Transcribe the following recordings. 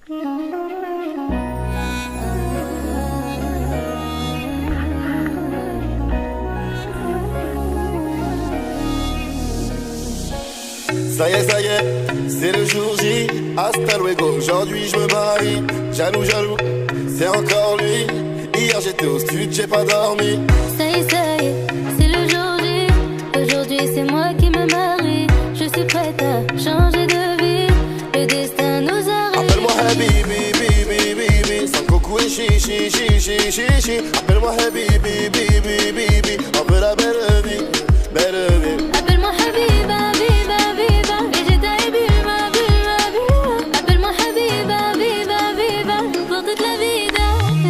Ça y est, c'est le jour J. Hasta luego, aujourd'hui je me marie. Jaloux, c'est encore lui. Hier j'étais au stud, j'ai pas dormi. Ça y est, c'est le jour J. Aujourd'hui c'est moi qui me marie. Je suis prête à changer de vie. Le destin nous a réunis. Appelle-moi Habibi, bibi, bibi. Sans coco et chichi. Appelle-moi Habibi, bibi, bibi. On veut la belle vie, belle vie. Appelle-moi Habiba, Biba, Biba. Vegeta et Bulma, Bulma, Bulma. Appelle-moi Habiba, Biba, Biba. Pour toute la vida,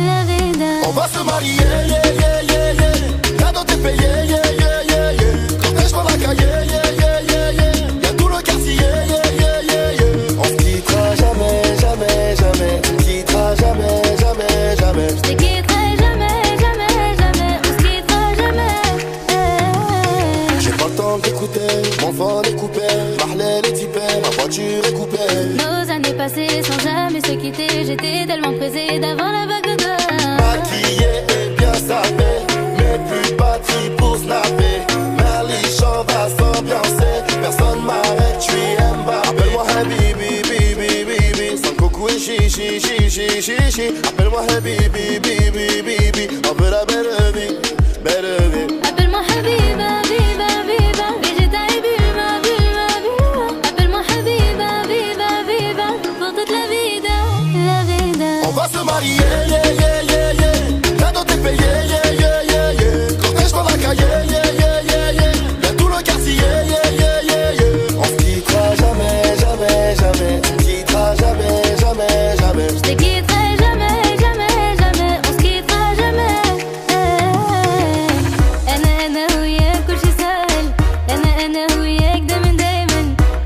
la vida. On va se marier, yeah, yeah, yeah, yeah. Cadeau t'es payé, yeah, yeah, yeah, yeah. Cortège dans la cahier, yeah, yeah, yeah, yeah. Y'a tout le quartier, yeah, yeah, yeah, yeah. On se quittera jamais, jamais, jamais. On se quittera jamais, jamais, jamais. Je te quitterai jamais, jamais, jamais. On se quittera jamais. J'ai pas le temps d'écouter, mon phone est coupé. Marlène est typée, ma voiture est coupée. Nos années passées sans jamais se quitter. J'étais tellement pressée d'avant la vague de Maquillé et bien sapé, mais plus de batterie pour snapper. Merli Chant va s'ambiancer, personne m'arrête, j'suis Mba. Appelle-moi Habibi, bibi, bibi. Sans coco et chichi. Appelle-moi Habibi, bibi, bibi. On veut la belle vie, belle vie. Appelle-moi Habiba, Biba, Biba. Vegeta et Bulma, Bulma, Bulma. Appelle-moi Habiba, Biba, Biba. Pour toute la vida, la vida. On va se marier, yeah, yeah, yeah, yeah. Cadeau t'es payé, yeah, yeah, yeah, yeah. Cortège dans la cahier, yeah, yeah, yeah, yeah. Y'a tout le quartier, yeah, yeah, yeah, yeah. On se quittera jamais, jamais, jamais. On se quittera jamais, jamais, jamais. Je te quitterai jamais, jamais, jamais. On se quittera jamais. أنا وياك كل شي سهل. أنا وياك دايما.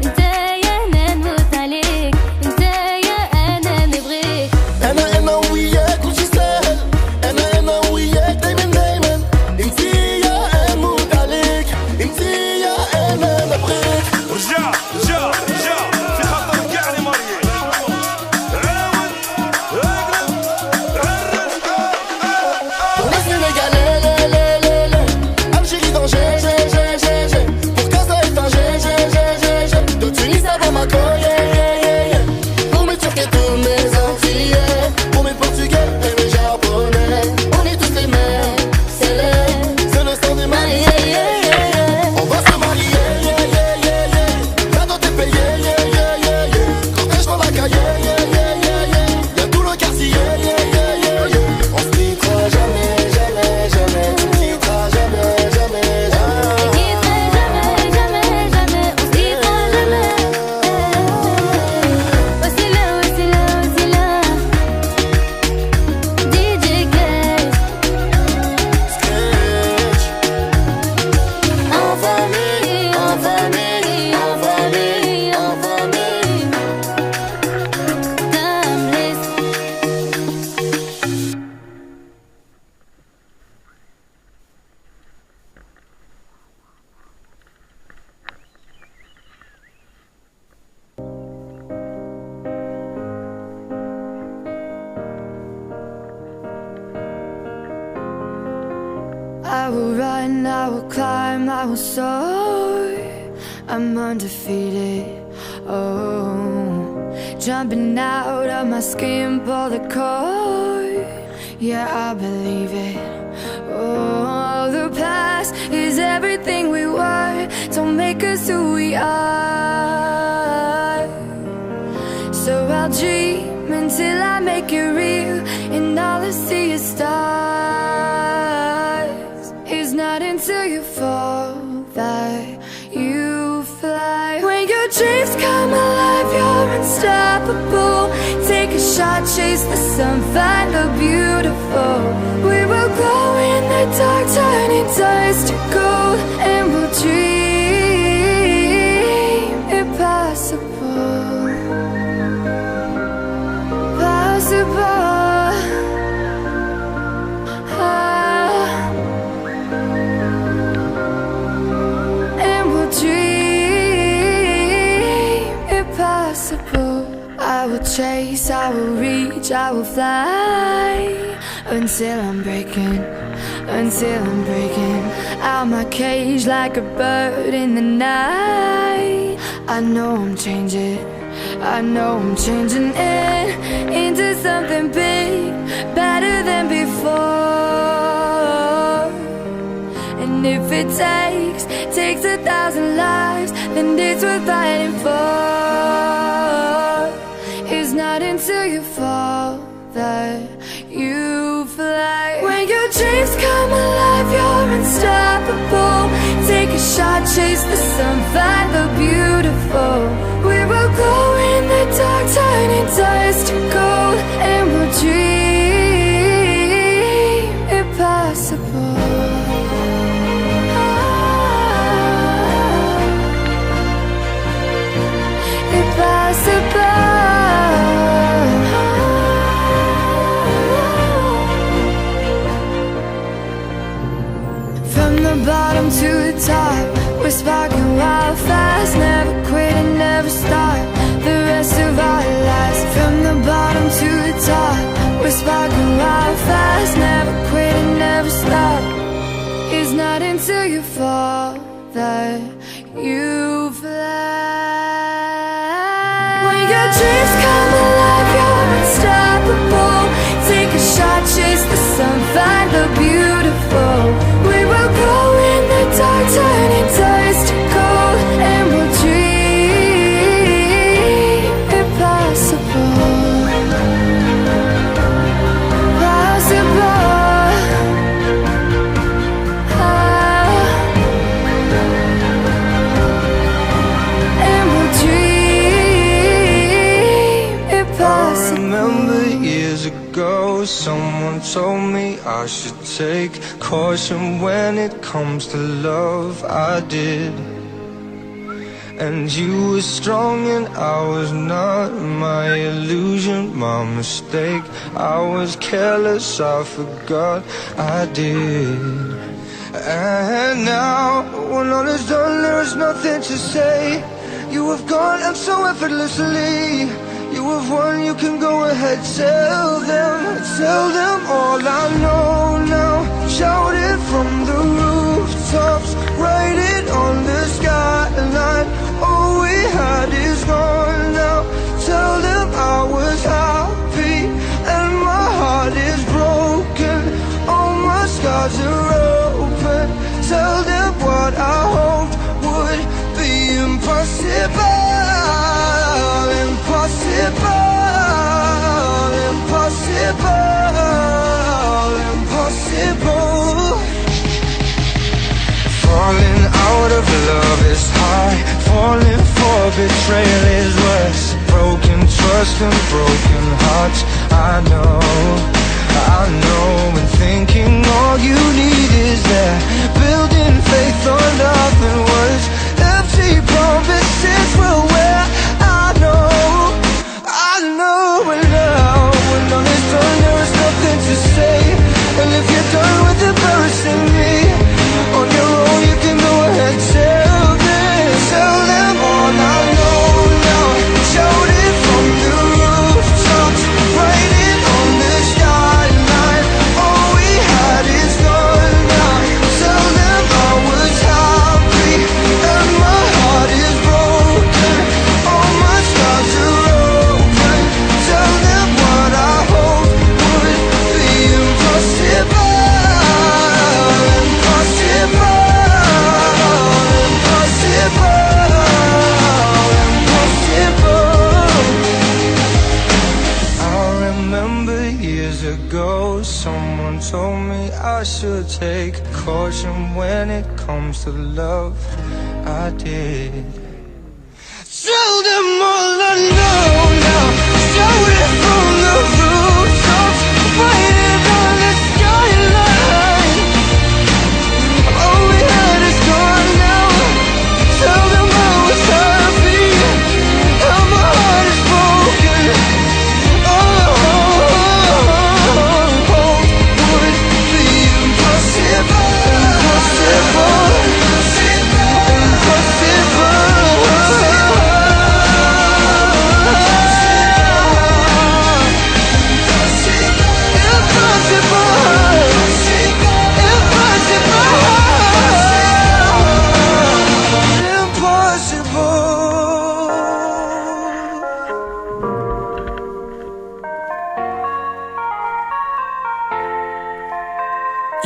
أنت يا أنا نموت عليك. أنت يا أنا نبغيك. أنا وياك كل شي سهل. أنا وياك دايما. انتي يا أموت عليك. انتي يا أنا نبغيك. رجع في خاطرك كاع لي ماريي عاود Pour les Sénégalais, Algérie dans G. Pour Casa est un G. De Tunis à Bamako, yeah. Pour mes Turcs et tous mes Antillais. Pour mes Portugais et mes Japonais. On est tous les mêmes, c'est le sang du Mali, yeah. On va se marier, yeah. Cadeau t'es payé, yeah. Cortège dans la cahier, yeah. Y'a tout le quartier, yeah. On se quittera jamais, jamais, jamais. On se quittera jamais, jamais, jamais. Je te quitterai jamais, jamais, jamais. On se quittera jamais. Wasila. DJ Guess. Sketch. En famille. Timeless. I will run, I will climb, I will soar. I'm undefeated. Oh, jumping out of my skin, pull the cord. Yeah, I believe it. Oh, the past is everything we were. Don't make us who we are. So I'll dream until I make it real, and all I see is stars. It's not until you fall that you fly. When your dreams come alive, you're unstoppable. Take a shot, chase the sun, find the beautiful. We will glow in the dark, turning dust to gold, and we'll dream impossible. Possible. And we'll dream impossible. I will chase, I will reach, I will fly until I'm breaking out my cage like a bird in the night. I know I'm changing it into something big, better than before. And if it takes 1,000 lives, then it's worth fighting for. It's not until you fall that you fly. When your dreams come alive, you're unstoppable. Take a shot, chase the sun, find the beautiful. We will glow in the dark, turning dust to gold, and we'll dream impossible. From the bottom to the top, we're sparking wild fast. Never quit and never stop the rest of our lives. From the bottom to the top, we're sparking wild fast. Never quit and never stop. It's not until you fall that you fly. When your dreams come alive, you're unstoppable. Take a shot, chase the sun, find the beautiful. We will glow in the dark, turning dust to gold, and we'll dream impossible. Possible. And we'll dream impossible. I remember years ago, someone told me I should take caution when it comes to love. I did. And you were strong and I was not. My illusion, my mistake. I was careless, I forgot I did. And now, when all is done, there is nothing to say. You have gone and so effortlessly. You have won, you can go ahead, tell them all I know now. Shout it from the rooftops, write it on the skyline. All we had is gone now. Tell them I was happy and my heart is broken. All my scars are open. Tell them what I hoped would be impossible. Impossible. Falling out of love is high. Falling for betrayal is worse. Broken trust and broken hearts. I know. And thinking all you need is that. Building faith on nothing words. Empty promises will wear. And now, when all is done, there is nothing to say. And if you're done with embarrassing me on your own, you can go ahead, tell them all I know now. Shout it from the rooftops, write it on the skyline. All we had is gone now. Tell them I was happy and my heart is broken. All my scars are open. Tell them what I hope would be impossible. Someone told me I should take caution when it comes to love. I did. Tell them all I know now. Shout it from the rooftops, write it on the skyline. All we had is gone now. Tell them I was happy and my heart is broken. Impossible.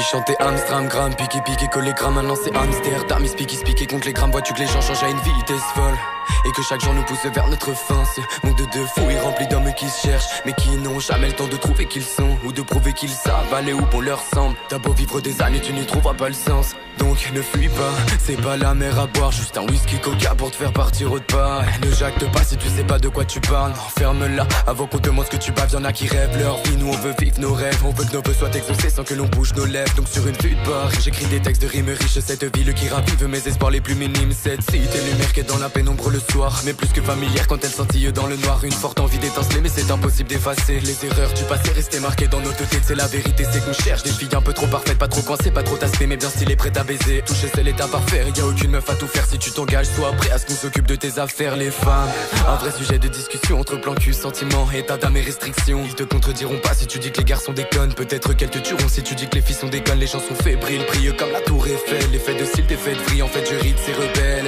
Ils chantaient Amstram, gramme, piqué, collé, gramme. Maintenant c'est Amsterdam, ils spiqué contre les grammes. Vois-tu que les gens changent à une vitesse folle et que chaque jour nous pousse vers notre fin. Ce monde de fous est rempli d'hommes qui se cherchent, mais qui n'ont jamais le temps de trouver qui ils sont, ou de prouver qu'ils savent aller où bon leur semble. T'as beau vivre des années, tu n'y trouveras pas le sens. Donc ne fuis pas, c'est pas la mer à boire, juste un whisky coca pour te faire partir autre part. Ne jacte pas si tu sais pas de quoi tu parles. Ferme-la avant qu'on te montre ce que tu baves. Y'en a qui rêvent leur vie, nous on veut vivre nos rêves. On veut que nos vœux soient exaucés sans que l'on bouge nos lèvres. Donc sur une flûte bar, j'écris des textes de rimes riches. Cette ville qui ravive mes espoirs les plus minimes. Cette cité lumière qui est dans la pénombre le soir, mais plus que familière quand elle scintille dans le noir. Une forte envie d'étinceler mais c'est impossible d'effacer les erreurs du passé restées marquées dans notre tête. C'est la vérité, c'est qu'on cherche des filles un peu trop parfaites, pas trop coincées, pas trop taspées, mais bien stylées, prêtes à baiser. Toucher c'est l'état parfait, y a aucune meuf à tout faire. Si tu t'engages, sois prêt à ce qu'on s'occupe de tes affaires. Les femmes, un vrai sujet de discussion entre plan cul, sentiments, état d'âme et restrictions. Ils te contrediront pas si tu dis que les garçons déconnent. Peut-être qu'elles te tueront si tu dis que les filles sont des connes. Les gens sont fébriles, brillent comme la tour Eiffel. L'effet de style, t'es fait de vrille, en fait je ride, c'est rebelle.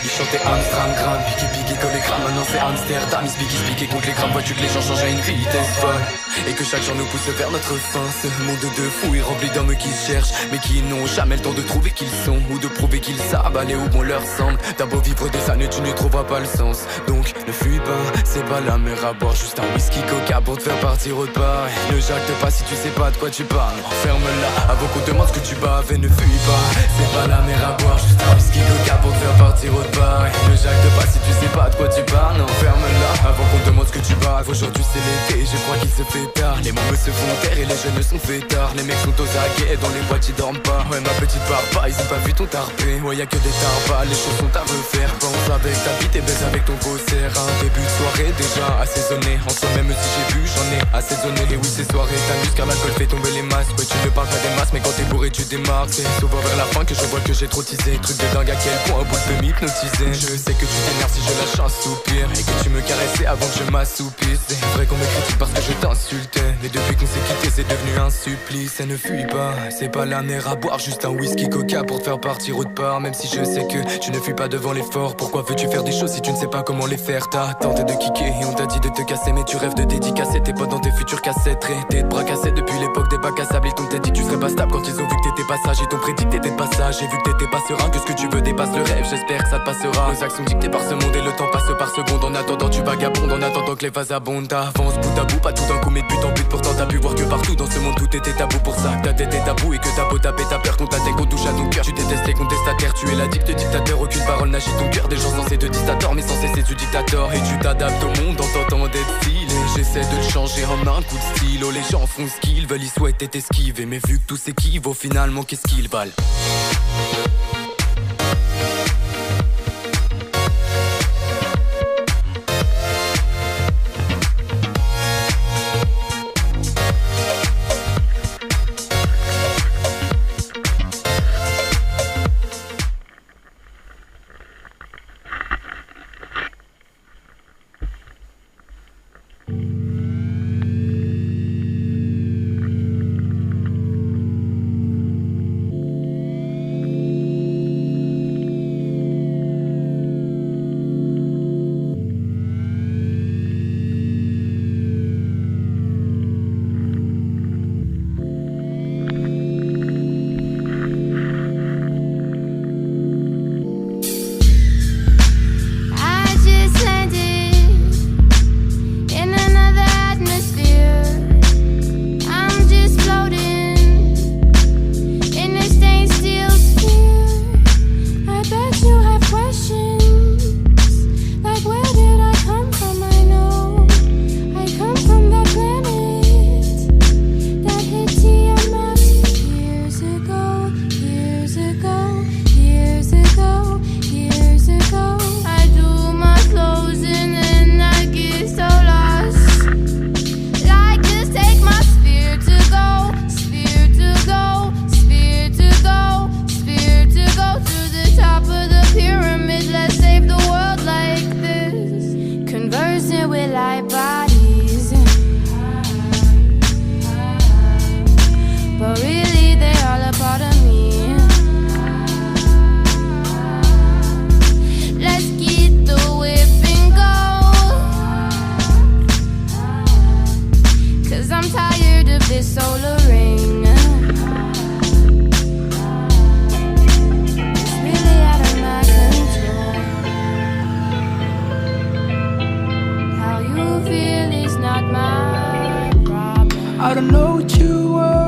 Ils chantaient Amstram, gramme, piqué, collé, gramme. Maintenant c'est Amsterdam, ils spiqué contre les grammes. Vois-tu que les gens changent à une vitesse folle et que chaque jour nous pousse vers notre fin. Ce monde de fous est rempli d'hommes qui se cherchent, mais qui n'ont jamais le temps de trouver qui ils sont, ou de prouver qu'ils savent aller où bon leur semble. T'as beau vivre des années, tu ne trouveras pas le sens. Donc ne fuis pas, c'est pas la mer à boire, juste un whisky coca pour te faire partir autre part. Ne jacte pas si tu sais pas de quoi tu parles. Ferme-la avant qu'on te demande ce que tu baves et ne fuis pas. C'est pas la mer à boire, juste un whisky coca pour te faire partir autre part. Ne jacte pas si tu sais pas de quoi tu parles. Non, ferme-la avant qu'on te demande ce que tu baves. Aujourd'hui c'est l'été, je crois qu'il se fait tard. Les membres se font taire et les jeunes sont fêtards. Les mecs sont aux aguets, dans les boîtes ils dorment pas. Ouais ma petite barba, ils ont pas vu ton tarpé. Ouais y'a que des tarbas, les choses sont à refaire. Pense avec ta bite et baise avec ton faussaire. Un début de soirée déjà assaisonné. En soi même si j'ai bu, j'en ai assaisonné. Les oui ces soirées t'amuses car l'alcool fait tomber les masques. Ouais tu ne parles pas des masses mais quand t'es bourré tu démarques. C'est souvent vers la fin que je vois que j'ai trop teasé. Truc de dingue à quel point au bout de m'hypnotiser. Je sais que tu t'énerves si je lâche un soupir et que tu me caressais avant que je m'assoupisse. C'est vrai qu'on me critique parce que je t'insultais, mais depuis qu'on s'est quitté c'est devenu un supplice. Et ne fuis pas, c'est pas la mer à boire, juste un whisky coca pour te faire partir autre part. Même si je sais que tu ne fuis pas devant l'effort, pourquoi veux-tu faire des choses si tu ne sais pas comment les faire? T'as tenté de kicker et on t'a dit de te casser, mais tu rêves de dédicacer tes potes dans tes futures cassettes. Traité de bras cassés depuis l'époque des bacs à sable. Ils t'ont dit que tu serais pas stable quand ils ont vu que t'étais pas sage. Ils t'ont prédit que t'étais de passage et vu que t'étais pas serein, que ce que tu veux dépasse le rêve. J'espère que ça te passera. Nos actions dictées par ce monde et le temps passe par seconde. En attendant tu vagabondes, en attendant que les vases abondent. T'avances bout à bout, pas tout d'un coup mais de but en but. Pourtant t'as pu voir que partout dans ce monde tout était tabou. Pour ça que ta tête est tabou et que t'as beau taper ta peur contre ta tête qu'on touche à ton cœur. Tu détestes les contestataires, tu es l'addict dictateur. Aucune parole n'agit ton cœur, des gens censés te dictateur mais sans cesser tu dictateur. Et tu t'adaptes au monde en tentant d'être stylé. J'essaie de le changer en un coup de stylo. Les gens font ce qu'ils veulent, ils souhaitent t'esquiver, mais vu que tout s'équivaut finalement qu'est-ce qu'ils valent? I don't know what you were.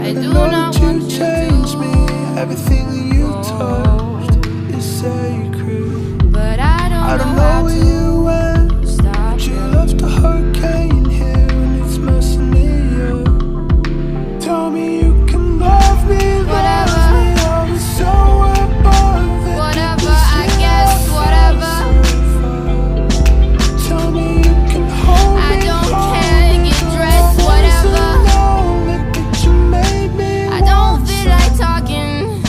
I do know not that want you you changed to. me. Everything that you touched is sacred. But I don't know know how where to you went. stop You you. left a hurricane here and it's messing me up. Tell me you can love me, Whatever. love me. I was so above it. Whatever, I guess, whatever. Tell me you can hold I me. don't hold care, me, get hold dressed, me whatever. so lonely that you made me I don't want feel some. like talking.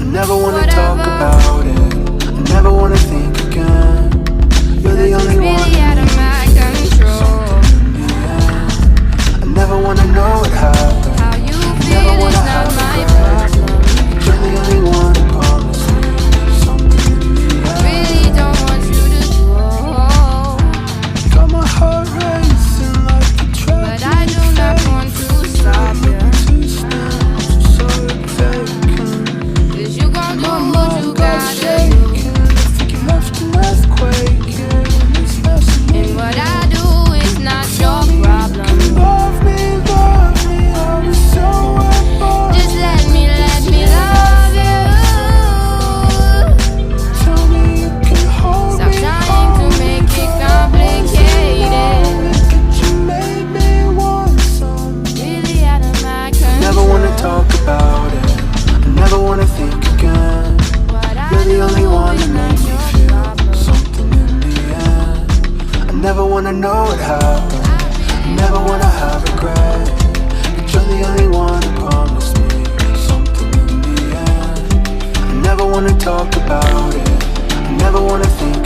I never wanna Whatever. talk about it. I never wanna think again. You're the only It's one. really out of my control. I never wanna know what happened. How you Never feel is wanna not have my regrets. problem. You're the only one who promised me something in the end. Really don't want you to go. Got my heart racing like a track. But I do not want to stop you. So vacant. Cause you gon' do My what mind you got gotta do. shaken. I think you left an earthquake here and it's messing me And what up. I do is not your problem. Love me, I was so above. Just let me love you. Tell me you can hold Stop me, trying to make it complicated. you made me want some. Really out of my control. Never wanna talk about it. I never wanna think again. What I You're the do only one is that not made me your feel problem. something in the end. I never wanna know what happened. I never wanna have regret. But you're the only one who promised me something in the end. I never wanna talk about it. I never wanna think